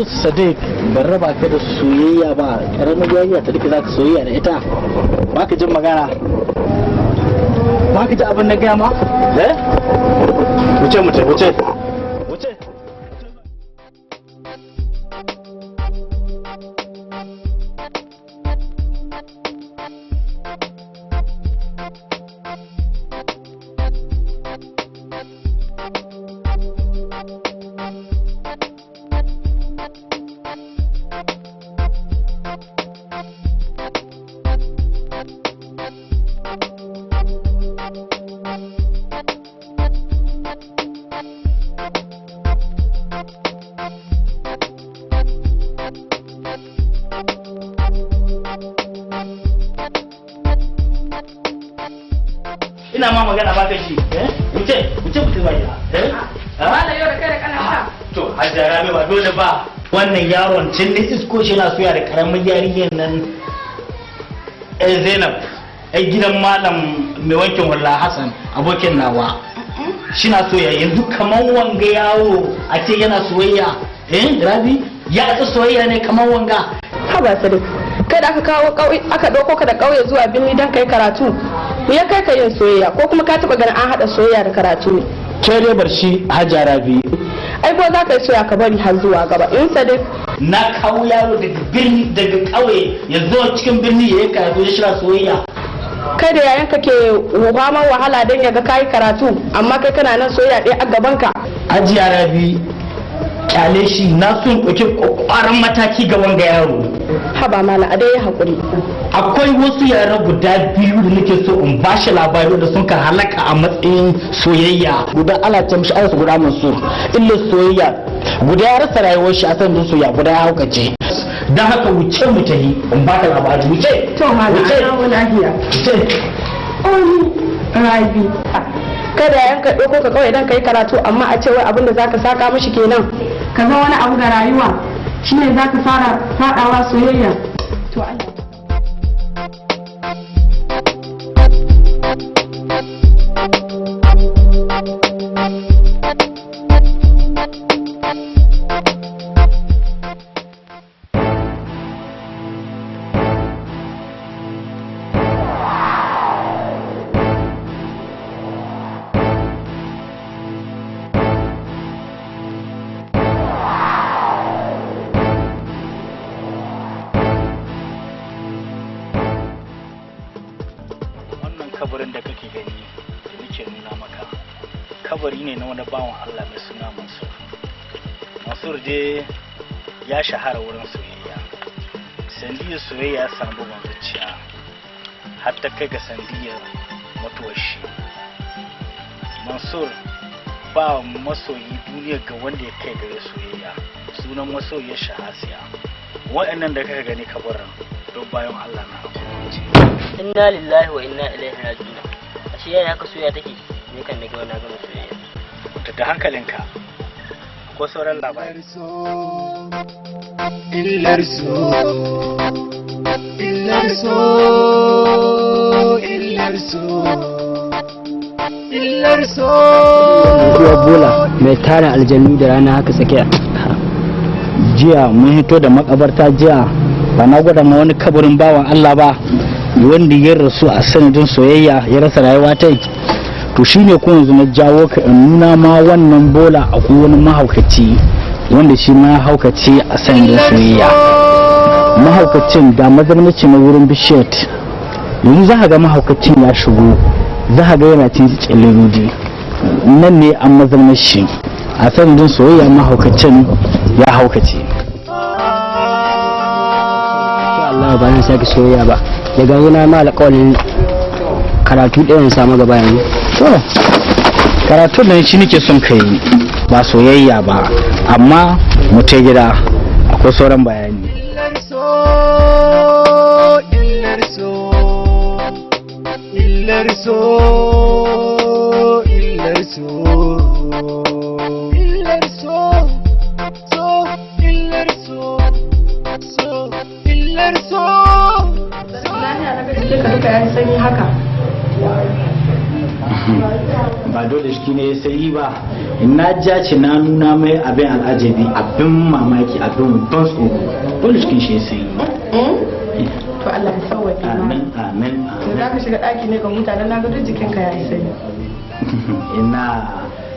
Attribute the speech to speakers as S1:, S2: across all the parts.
S1: Sadiq ban raba ka da soyayya ba, karamin yarinya ta duka zaka soyayya da ita. Baka jin magana, baka ji abin na gaya ma? Wuce wuce wuce wuce. Ina ma magana ba ta shi, wuce ba ya.
S2: Wala yau da kai da kana ta.
S1: To, Hajjara ba dole ba. Wannan yaron tun da isko shi na soya da karamin yarinyar nan Zainab, ai gidan malam mai wankin hula Hassan abokin nawa. Shi na soya yanzu kaman wanga yawo a ce yana soyayya. Rabi ya ta soyayya ne kaman wanga.
S2: Haba Sadiq, kai da aka kawo aka dauko ka da kauye zuwa birni dan kai karatu. Me ya kai ka yin soyayya ko kuma ka taba ganin an hada soyayya da karatu ne?
S1: Ke dai bar shi Hajara bi.
S2: Ai ko za ka yi soyayya ka bari har zuwa gaba. In Sadiq
S1: na kawo yaro daga birni daga kauye ya zo cikin birni ya yi karatu ya shira soyayya.
S2: Kai da yayan ka ke faman wahala dan ya ga kai karatu amma kai kana nan soyayya ɗaya a gaban ka.
S1: Hajara bi kyale shi na son ɗauki ƙwaƙwaran mataki ga wanga yaro.
S2: Haba mala a dai ya haƙuri.
S1: Akwai wasu yara guda biyu da nake so in ba shi labari da sun ka halaka a matsayin soyayya. Guda ana ce mishi Anas guda Mansur. Illa soyayya guda ya rasa rayuwar shi a san soyayya guda ya haukace. Dan haka wuce mu tahi in ba ka labari wuce.
S2: To mala ana lafiya.
S1: Wuce.
S2: Oni Rabi. Kada yayan ka ɗauko ka kawai dan kai karatu amma a ce wai abin da zaka saka mishi kenan. Ka zama wani abu ga rayuwa shine zaka fara fadawa soyayya. To Allah.
S1: kabarin da kake gani da nake nuna maka kabari ne na wani bawan Allah mai suna Mansur. Mansur dai ya shahara wurin soyayya. Sandiyar soyayya ya samu bugun zuciya har ta kai ga sandiyar mutuwar shi. Mansur ba masoyi duniya ga wanda ya kai gare soyayya. Sunan masoyiyar Shahasiya. Waɗannan da kaka gani kabarin don bayan Allah na hukunci.
S3: Inna lillahi wa inna ilaihi raji'un. Ashe yayin haka soyayya take, me kan nake wannan gama soyayya.
S1: Da hankalinka. Ko sauran labari.
S4: Illar so, illar so, illar so, illar so.
S5: Ruwa bola mai tara aljannu da rana haka tsakiya.
S1: Jiya mun hito da makabarta jiya ba na gwada ma wani kabarin bawan Allah ba wanda ya rasu a sanadin soyayya ya rasa rayuwa ta to shine ko yanzu na jawo ka in nuna ma wannan bola a wani mahaukaci wanda shi ma haukaci a sanadin soyayya. Mahaukacin da mazamnaci na wurin bishiyat yanzu za ka ga mahaukacin ya shigo za ka ga yana cin tsilirudi nan ne an mazamnaci a sanadin soyayya mahaukacin ya haukace.
S5: Allah ba zan sake soyayya ba daga yana ma alƙawarin karatu ɗayan samu gaba yanzu.
S1: To karatu nan shi nake son kai ba soyayya ba amma mu ta gida akwai sauran bayani.
S4: Illar so, illar so, illar so, so, illar so, so, illar so.
S2: Lafiya na gaji duka duka ya sanyi haka.
S1: Ba dole shi ne sai ba na jace na nuna mai abin al'ajabi abin mamaki abin ban tsoro dole shi sai.
S2: To Allah ya sauwaƙe ma.
S1: Amin amin
S2: To za ka shiga ɗaki ne ga mutane na ga duk jikinka ya yi sanyi.
S1: ina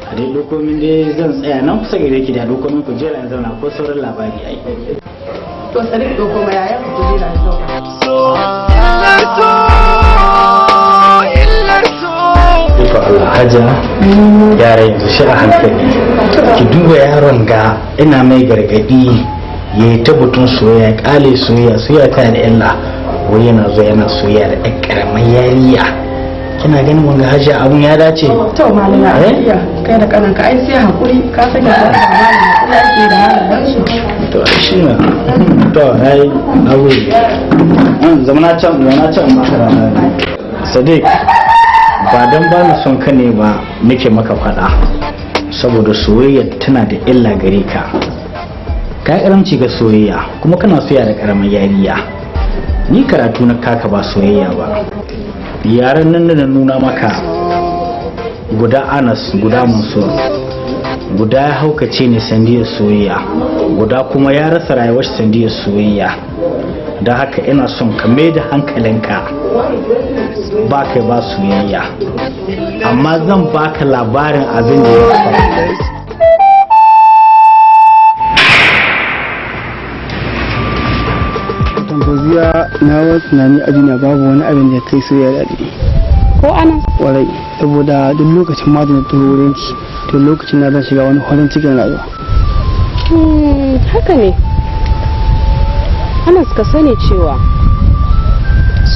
S1: a dai dokomin dai zan tsaya nan kusa gare ki da dokomin ku jera in zauna ko sauran labari ai.
S2: To sadiq doko ma yayan ku jira da zauna.
S4: So, illar so, illar so.
S1: Iko Allah haja yara yanzu shi a hankali ki duba yaron ga ina mai gargadi ya yi ta butun soyayya kale soyayya ta da illa wai yana zo yana soyayya da ɗan ƙaramin yariya kina ganin wanga haja abun ya dace.
S2: To malama iya kai da kananka ai sai hakuri ka sake da malama ake da halayen su.
S1: To shi ne to ai abu zamana can makara Sadiq ba dan ba ni son ka ne ba nake maka fada saboda soyayya tana da illa gare ka karamci ga soyayya kuma kana soyayya da karamin yariya ni karatu na kaka ba soyayya ba yaran nan da nuna maka guda Anas guda Mansur guda ya haukace ne sandiyar soyayya guda kuma ya rasa rayuwar sandiyar soyayya da haka ina son ka mai da hankalinka ba kai ba soyayya amma zan baka labarin abin da ya faru.
S5: Tambaziya na wasu tunani a duniya babu wani abin da ya kai soyayya daɗi.
S2: Ko ana
S5: Warai saboda duk lokacin ma da na taho wurin ki to lokacin na zan shiga wani farin cikin rayuwa.
S2: haka ne. Anas ka sani cewa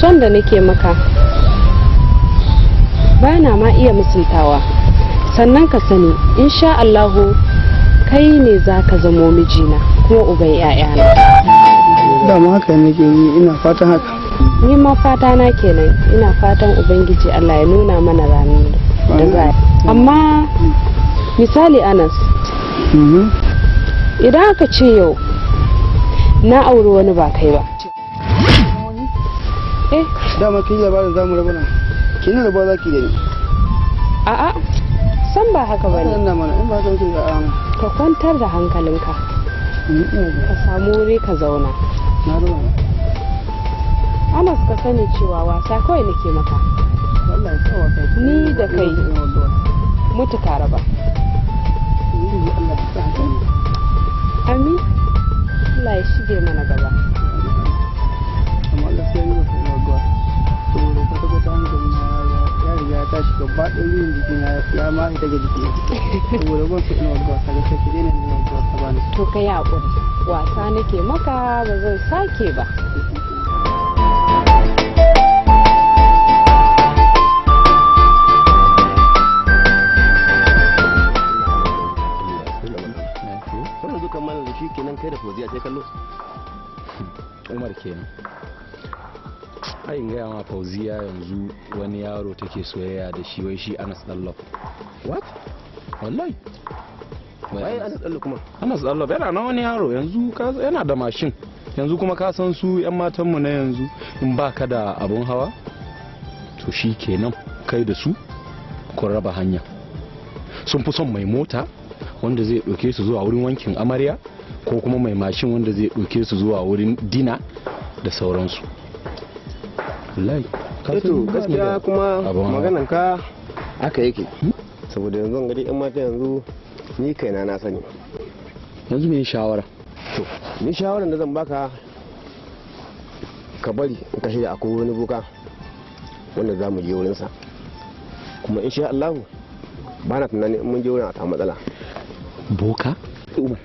S2: son da nake maka bana ma iya misaltawa sannan ka sani insha Allahu kai ne zaka zamo mijina kuma uban 'ya'yana.
S5: Dama haka nake yi ina fatan haka.
S2: Ni ma fata na kenan ina fatan ubangiji Allah ya nuna mana ranar da za amma misali Anas idan aka ce yau na auri wani ba kai ba
S5: Dama kin labarin zamu rabu nan. Kin rabu za ki da ni.
S2: a'a san ba haka bane
S5: Ina mana in ba zan ki ga
S2: ka kwantar da hankalinka ka samu wuri ka zauna.
S5: na ruwa.
S2: Anas ka sani cewa wasa kawai nake maka
S5: Wallahi kawai kai.
S2: ni da kai mutu ka raba.
S5: Allah ya sa hankali.
S2: Amin. Allah ya shige mana gaba.
S5: Amma Allah sai ya yi wa sai ya gwa. Saboda kwata-kwata hankali na ya gaba ɗaya yin jikin ya ma ita ga jiki saboda ban so ina wani wasa ga sai dai ne wani wasa ba ni
S2: to kai hakuri wasa nake maka ba zan sake ba
S6: yanzu kamar da shi kenan kai da Fauziya sai kallo
S7: Umar kenan ai in gaya ma Fauziya yanzu wani yaro take soyayya da shi wai shi Anas Dallaf. What? Wallahi
S6: wai Anas Dallaf kuma
S7: Anas Dallaf yana na wani yaro yanzu yana da mashin yanzu kuma ka san su yan matan mu na yanzu in baka da abun hawa to shi kenan kai da su kun raba hanya sun fi son mai mota wanda zai ɗauke su zuwa wurin wankin amarya ko kuma mai mashin wanda zai ɗauke su zuwa wurin dina da sauransu. Wallahi
S6: to gaskiya kuma maganan ka haka yake saboda yanzu an gari yan mata yanzu ni kaina na sani
S7: yanzu me shawara
S6: to ni shawaran da zan baka ka bari in ka shirya akwai wani buka wanda za mu je wurinsa kuma insha Allah ba na tunanin in mun je wurin a samu matsala
S7: boka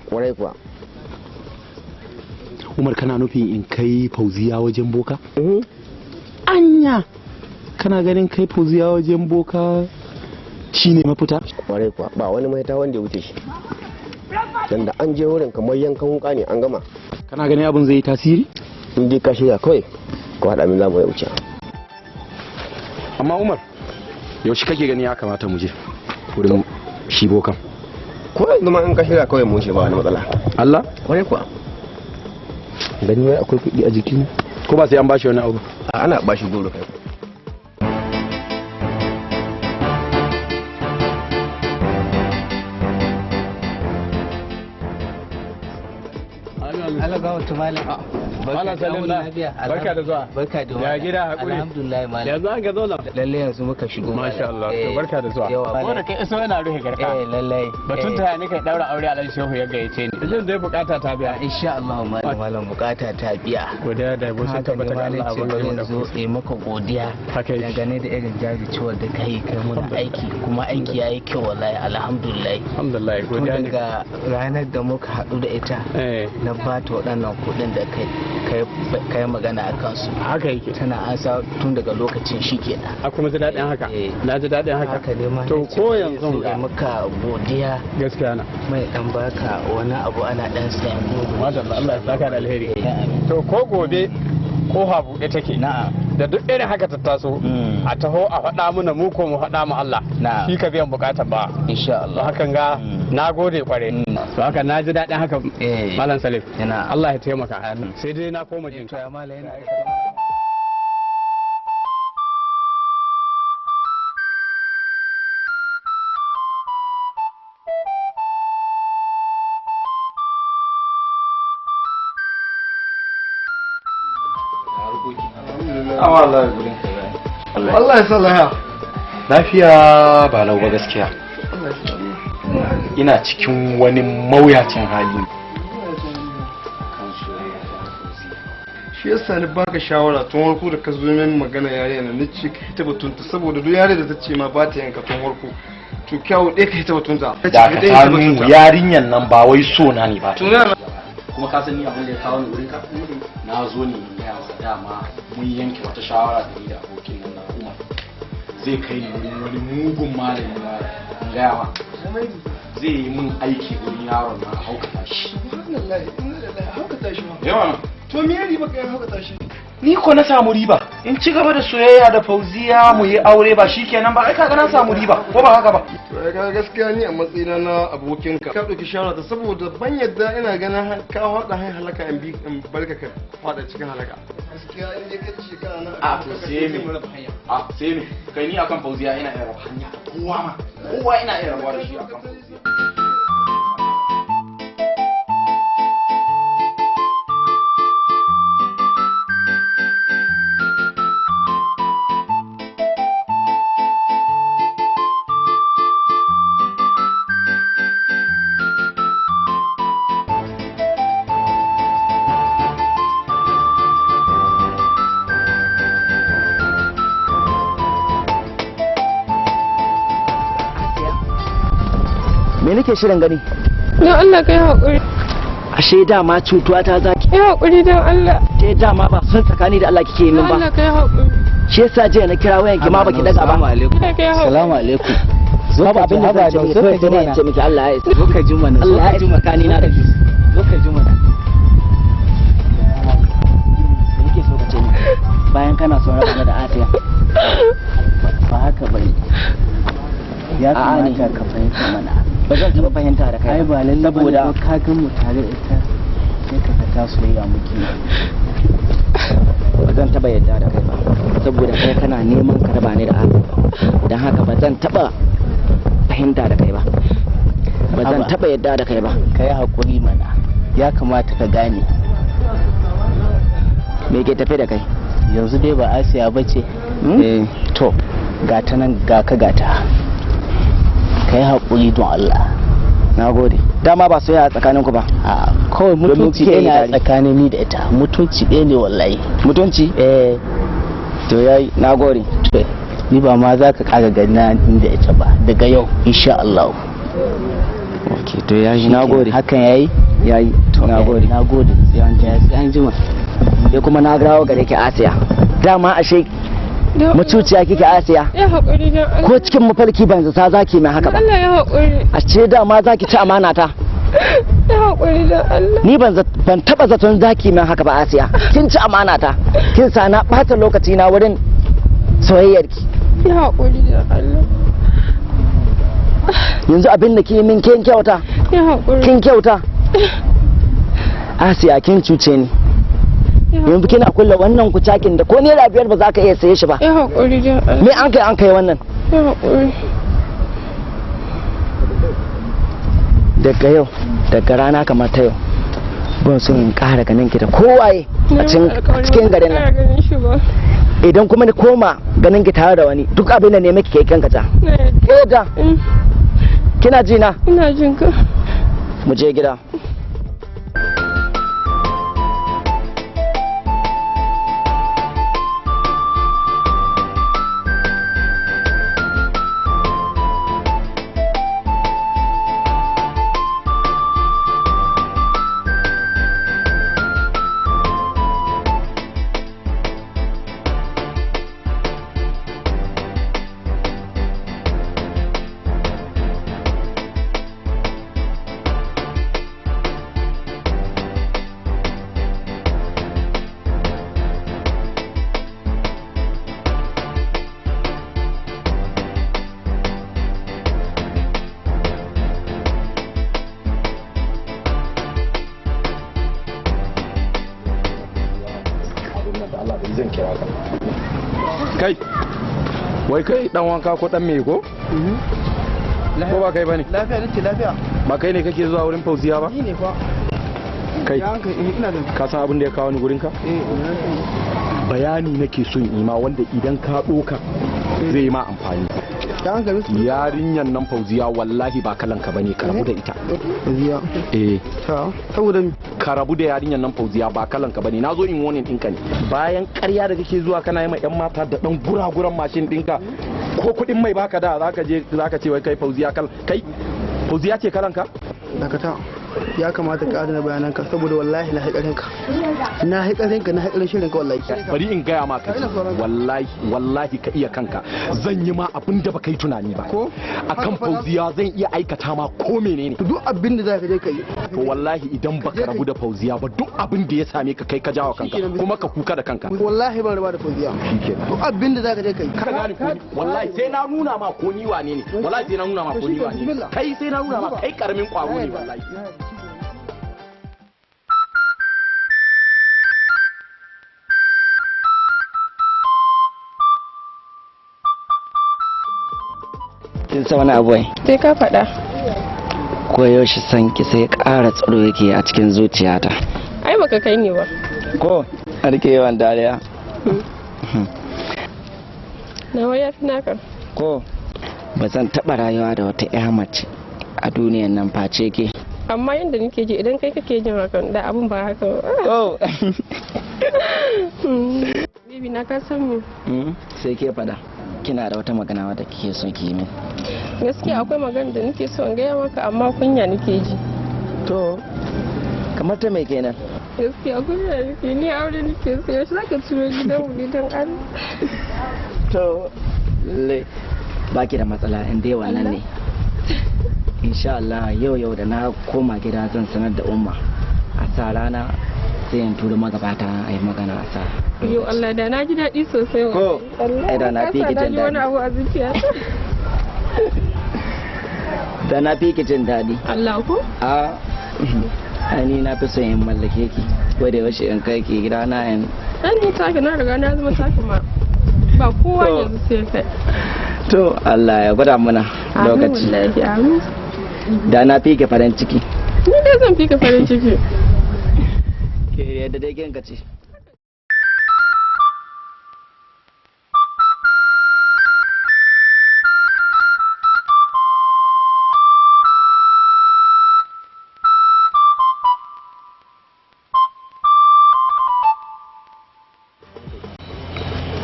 S6: kwarai kuwa
S7: Umar kana nufin in kai Fauziya wajen boka anya kana ganin kai Fauziya wajen boka shine mafita
S6: kwarai kuwa ba wani mahita wanda ya wuce shi dan da an je wurin kamar yankan wuka ne an gama
S7: kana ganin abin zai yi tasiri
S6: in dai ka shirya kawai ko hada min za mu wuce
S7: amma Umar yaushe kake gani ya kamata mu je wurin shi bokan
S6: ko yanzu ma in ka shirya kawai mu shi ba wani matsala
S7: Allah
S6: kwarai kuwa
S7: gani wai akwai kuɗi a jikin ko ba sai an bashi wani abu
S6: ana bashi goro kai
S5: Allah ga wata malam
S8: Malam Salim barka da zuwa.
S5: Barka da
S8: Ya gida hakuri.
S5: Alhamdulillah malam.
S8: Yanzu an ga zauna.
S5: Lalle yanzu muka shigo.
S8: Masha Allah. To barka da zuwa. Ko da kai iso yana ruhe garka.
S5: Lalle.
S8: Batun ta ne kai daura aure Alhaji Shehu ya gayyace ni. Jin dai bukata ta biya.
S5: Insha Allah malam bukata ta biya.
S8: Godiya da yabo sun tabbata ga Allah abin da ya
S5: zo yi maka godiya. Dangane da irin jajircewar da kai mun aiki kuma aiki yayi kyau wallahi alhamdulillah.
S8: Alhamdulillah godiya ne.
S5: Daga ranar da muka haɗu da ita na ba ta waɗannan kuɗin da kai magana a kansu
S8: haka yake
S5: tana an sa tun daga lokacin shi ke da
S8: a kuma ji daɗin haka na ji daɗin haka
S5: to
S8: ko yanzu
S5: ga maka godiya
S8: gaskiya na
S5: mai dan baka wani abu ana dan sayan
S8: madalla Allah ya saka da alheri to ko gobe kofa buɗe take da duk irin haka ta taso a taho a faɗa mana mu ko mu faɗa mu Allah shi ka biyan bukatar ba
S5: insha Allah
S8: hakan ga na gode kware to haka na ji daɗin haka Malam Salim Allah ya taimaka sai dai na koma jin
S5: ya mala yana
S6: Allah ya salaha
S7: lafiya ba lau ba gaskiya ina cikin wani mawuyacin hali
S9: shi yasa ni baka shawara tun warko da ka zo min magana yare na nace ka hita batunta saboda duk yare da ta ce ma ba ta yanka tun warko to kyawu ɗaya ka hita batunta
S7: da ka samu yarinyan nan ba wai so na ne ba
S1: kuma ka san ni abin da ya kawo ni wurin ka na zo ne in gaya wa dama mun yanke wata shawara da ni da abokin nan na Umar zai kai ni wurin wani mugun malami na in gaya wa zai yi min aiki wurin yaron na haukata shi
S9: haukata shi ma
S1: yawa
S9: to me ya riba kai haukata shi
S1: ni ko na samu riba in ci gaba da soyayya da Fauziya mu yi aure ba shikenan ba ai kaga na samu riba ko ba haka ba
S9: to ga gaskiya ni a matsayina na abokin ka dauki shawara ta saboda ban yadda ina ganin ka hada hai halaka in bi in barka ka fada cikin halaka gaskiya in dai ka ci kana na
S1: a to sai me kai ni akan Fauziya ina iya rawa hanya kowa ina iya rawa da shi akan Fauziya me nake shirin gani?
S2: Don Allah kai haƙuri.
S1: Ashe dama cutuwa ta zaki.
S2: Kai haƙuri don Allah.
S1: Ashe dama ba son tsakani da Allah kike yi min ba.
S2: Allah kai haƙuri.
S1: Shi yasa jiya na kira wayan ki ma baki daga ba.
S5: Salamu alaikum.
S1: Zo ka abin da zan ce miki, sai dai ce miki Allah ya isa.
S5: Zo ka ji mana.
S1: Allah ya ji makani na da ki.
S5: Zo ka ji mana.
S1: Nake so ka ce ni bayan kana son raba da Asiya.
S5: Ba haka bane. Ya kamata ka fahimta mana.
S1: Ba zan taɓa fahimta da kai.
S5: Ai ba lalle saboda ka gan mu tare da ita sai ka ga ta soyayya muke.
S1: Ba zan taɓa yadda da kai ba saboda kai kana neman ka raba ni da Allah. Dan haka ba zan taɓa fahimta da kai ba. Ba zan taɓa yadda da kai ba.
S5: Kai hakuri mana. Ya kamata ka gane.
S1: Me ke tafe da kai?
S5: Yanzu dai ba Asiya bace. To ga ta nan ga ka gata. Kai haƙuri don Allah.
S1: Na gode. Dama ba soyayya a tsakaninku ba.
S5: A kawai mutunci ɗaya ne a tsakanin ni da ita. Mutunci ɗaya ne wallahi.
S1: Mutunci? To yayi, na gode.
S5: Ni ba ma za ka ƙara gana ni da ita ba daga yau insha Allah.
S1: Okay, to yayi, na gode.
S5: Hakan yayi?
S1: Yayi. To na gode.
S5: Na gode. Sai an jima.
S1: Sai kuma na grawo gare ki Asiya. Dama ashe mutuciya kike Asiya.
S2: Ya haƙuri don Allah.
S1: Ko cikin mafarki ban zata zaki mai haka ba.
S2: Allah ya haƙuri.
S1: Ashe dama zaki ci amana ta.
S2: Ya haƙuri don Allah.
S1: Ni ban taba zaton zaki mai haka ba Asiya. Kin ci amana ta. Kin sa na ɓata lokaci na wurin soyayyar ki.
S2: Ya haƙuri don Allah.
S1: Yanzu abin da ki min kin kyauta.
S2: Ya haƙuri.
S1: Kin kyauta. Asiya kin cuce ni. Yanzu kina kulla wannan kucakin da ko naira 5 ba za ka iya saye shi ba.
S2: Ya haƙuri don Allah.
S1: Me an kai wannan?
S2: Ya haƙuri.
S1: Daga yau, daga rana kamar ta yau, ban so in ƙara ganin ki da kowaye a cikin garin nan. Idan kuma ni koma ganin ki tare da wani, duk abin da ne miki ke kankata. Ke da? Kina ji na?
S2: Ina jin ka.
S1: Mu je gida.
S7: Kai, wai kai dan wanka ko dan me ko? Ko ba kai bane?
S9: Lafiya nace lafiya.
S7: Ba kai ne kake zuwa wurin Fauziya ba?
S9: Ni ne fa.
S7: Kai, ka san abin da ya kawo ni gurin ka? Bayani nake son yi ma wanda idan ka doka zai yi ma amfani. Yarinyan nan Fauziya wallahi ba kalanka bane, ka rabu da ita.
S9: Fauziya.
S7: Saboda ka rabu da yarinyan nan Fauziya ba kalanka bane. Nazo in warning ɗinka ne. Bayan ƙarya da kake zuwa kana yi ma ƴan mata da ɗan guraguran mashin ɗinka ko kuɗin mai baka da zaka ce wai kai Fauziya kai Fauziya ce kalanka?
S9: Dakata. Ya kamata ka adana bayananka saboda wallahi na haƙarinka. Na haƙarinka na haƙarin shirinka wallahi.
S7: Bari in gaya maka wallahi ka iya kanka. Zan yi ma abin da baka yi tunani ba. Ko akan Fauziya zan iya aikata ma ko menene.
S9: Duk abin da zaka je ka yi.
S7: To wallahi idan baka rabu da Fauziya ba duk abin da ya same ka kai ka jawo kanka kuma ka kuka da kanka.
S9: Wallahi ban raba da Fauziya. Duk abin da zaka je ka yi.
S7: Ka gane ko wallahi sai na nuna ma ko ni wane ne. Wallahi sai na nuna ma ko ni wane ne. Kai sai na nuna ma kai karamin kwaro ne wallahi.
S1: Kin sa wani abu
S2: sai ka faɗa.
S1: Ko yaushe san ki sai ƙara tsaro yake a cikin zuciyata.
S2: Ai baka kai ni ba.
S1: Ko a rike yawan dariya.
S2: Nawa ya fi naka.
S1: Ko ba zan taɓa rayuwa da wata ƴa mace a duniyan nan face ke.
S2: Amma yadda nake ji idan kai kake jin hakan da abun ba haka ba.
S1: Oh.
S2: Bibi na ka san me?
S1: Sai ke fada. Kina da wata magana wadda kike so ki yi min.
S2: gaskiya akwai magana da nake so in gaya maka amma kunya nake ji.
S5: To kamar ta mai kenan?
S2: Gaskiya kunya nake ni aure nake so yaushe zaka turo gidan mu gidan Allah.
S5: To le baki da matsala in dai wannan ne. Insha Allah yau da na koma gida zan sanar da umma a sa rana sai in tura magabata a yi magana a sa.
S2: Yau Allah da na ji daɗi sosai wa.
S5: Ko ai da na fi jin daɗi.
S2: wani abu a zuciya.
S5: Da na fi jin daɗi.
S2: Allah ko?
S5: A ni na fi son in mallake ki ko da yaushe in kai ki gida na in.
S2: Dan ni take na riga na zama take ma. Ba kowa yanzu sai kai.
S5: To Allah ya gwada mana lokaci.
S2: Amin.
S5: Da na fi farin ciki.
S2: Ni dai zan fi farin ciki.
S5: Ke yadda dai kinka ce.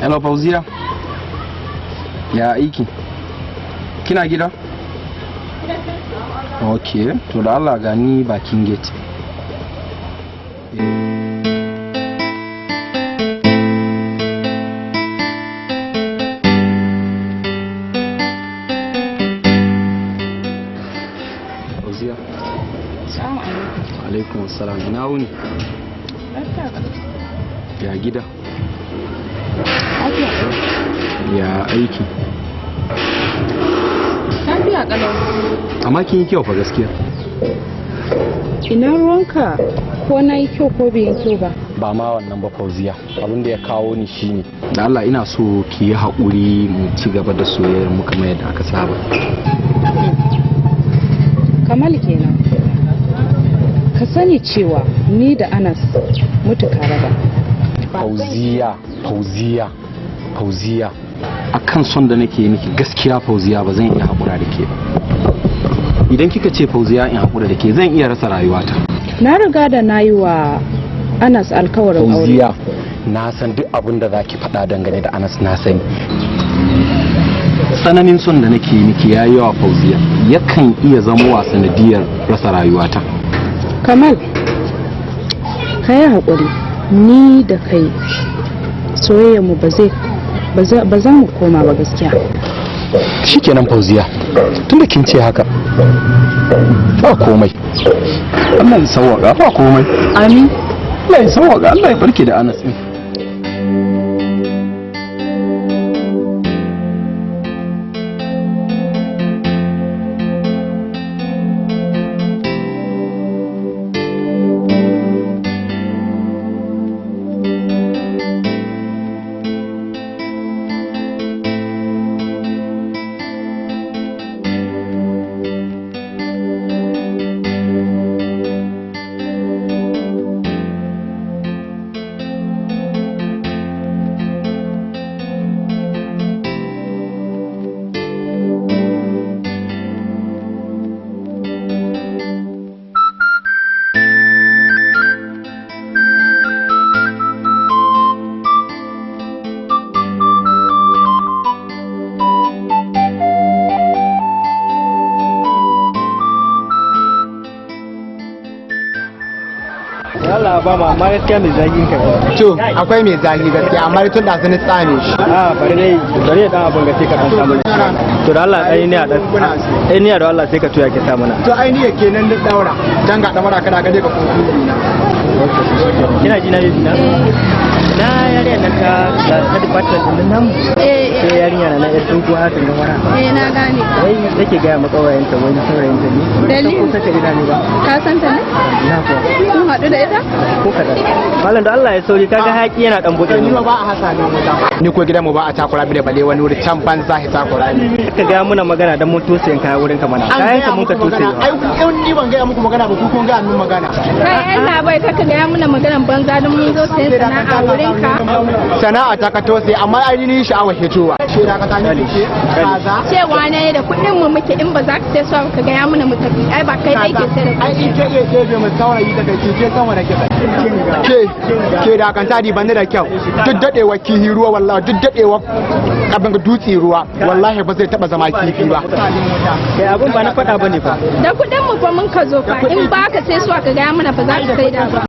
S7: Hello Fauziya. Ya aiki? Kina gida? Ok, to da Allah gani bakin gate. Fauziya.
S2: Assalamu alaikum.
S7: Alaikum assalam. Ina wuni? Ya gida? Ya aiki?
S2: Lafiya kalau.
S7: Amma kin yi kyau fa gaskiya.
S2: Ina ruwanka ko na yi kyau ko bai yi kyau ba?
S7: Ba ma wannan ba Fauziya. Abin da ya kawo ni shine da Allah ina so ki yi haƙuri mu ci gaba da soyayyar mu kamar yadda aka saba.
S2: Kamal kenan. Ka sani cewa ni da Anas mutuka raba. Fauziya akan son da nake miki gaskiya Fauziya ba zan iya haƙura da ke ba. Idan kika ce Fauziya in haƙura da ke zan iya rasa rayuwata. Na riga da na yi wa Anas alkawarin aure.
S7: Fauziya na san duk abin da zaki faɗa dangane da Anas na sani. Tsananin son da nake miki ya yawa Fauziya yakan iya zama sanadiyar rasa rayuwata.
S2: Kamal ka yi haƙuri ni da kai soyayyarmu ba za mu koma ba gaskiya.
S7: Shikenan Fauziya tunda kin ce haka ba komai. Allah ya sauwaka ba komai.
S2: Amin.
S7: Allah ya sauwaka Allah ya barke da Anas din.
S5: Allah ba ma amma gaskiya mai zagi ka.
S10: To akwai mai zagi gaskiya amma tun da sun tsame shi.
S5: Bari ya dan abun ga sai ka dan samu. To da Allah dai ne a dan. Ni da Allah sai ka tuya ke sa mana.
S10: To ai ni kenan da daura. Dan ga damara kada ga dai ka kofi na.
S5: Kina ji na yi na? Na yarinya nan ta department din nan. Sai yarinya na yar tunku haka ga wara.
S2: Na gane.
S5: Wai take ga makawayen ta wani saurayin ta ne.
S2: Dalili
S5: ko saka ida ne ba.
S2: Ka san ta ne?
S5: Na ko.
S2: Kun haɗu da ita?
S5: Ko kada. Malam da Allah ya sauri kaga haƙi yana dan buɗe
S10: ni ba a hasa ne mu ni ko gidan mu ba a takura bi da bale wani wuri can banza hi takura ni.
S5: Ka ga muna magana dan mun tosiyan kaya wurin ka mana. Kayan ka mun ka tosiyan.
S10: Ai ni ban ga muku magana ba ku kun ga mun magana.
S2: Kai Allah bai kaka ga muna maganan banza dan mun zo sai sana'a wurin ra'ayinka
S10: sana'a ta ka tose amma ainihin sha'awar hitowa shi da ka tani ke kaza
S2: cewa ne da kuɗin mu muke in ba za ka sai so ka ga ya muna mu tafi ai ba kai ke sai da
S10: ai in ke iya kebe mu saurayi da kai ke sama da ke da kan tadi banda da kyau duk dadewa kihi ruwa wallahi duk dadewa abin ga dutse ruwa wallahi ba zai taba zama kifi ba
S5: kai abun ba na faɗa bane fa
S2: da kuɗin mu fa mun ka zo fa in ba ka sai so ka ga ya muna ba za ka sai da ba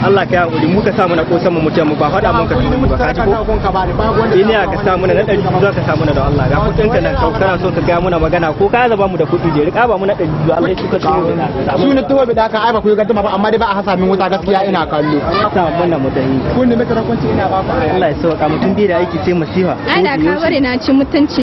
S5: Allah ka hakuri mu ka sa mu na kosan mu mutum mu ba faɗa mun ka tuni ba ka ji ko ina ka sa mu na 100 za ka sa mu da Allah ga kudin ka nan kana so ka ga mu na magana ko ka zaba mu da kudi je rika ba mu na 100 Allah ya tuka
S10: su ne tuwa bi da ka ai ba ku ga ba amma dai ba a hasa min wuta gaskiya ina kallo
S5: sa mun na mutane
S10: kun ne maka rakunci ina ba ku
S5: Allah ya sauka mutun bi da aiki sai masifa
S2: ai da ka bare na ci mutunci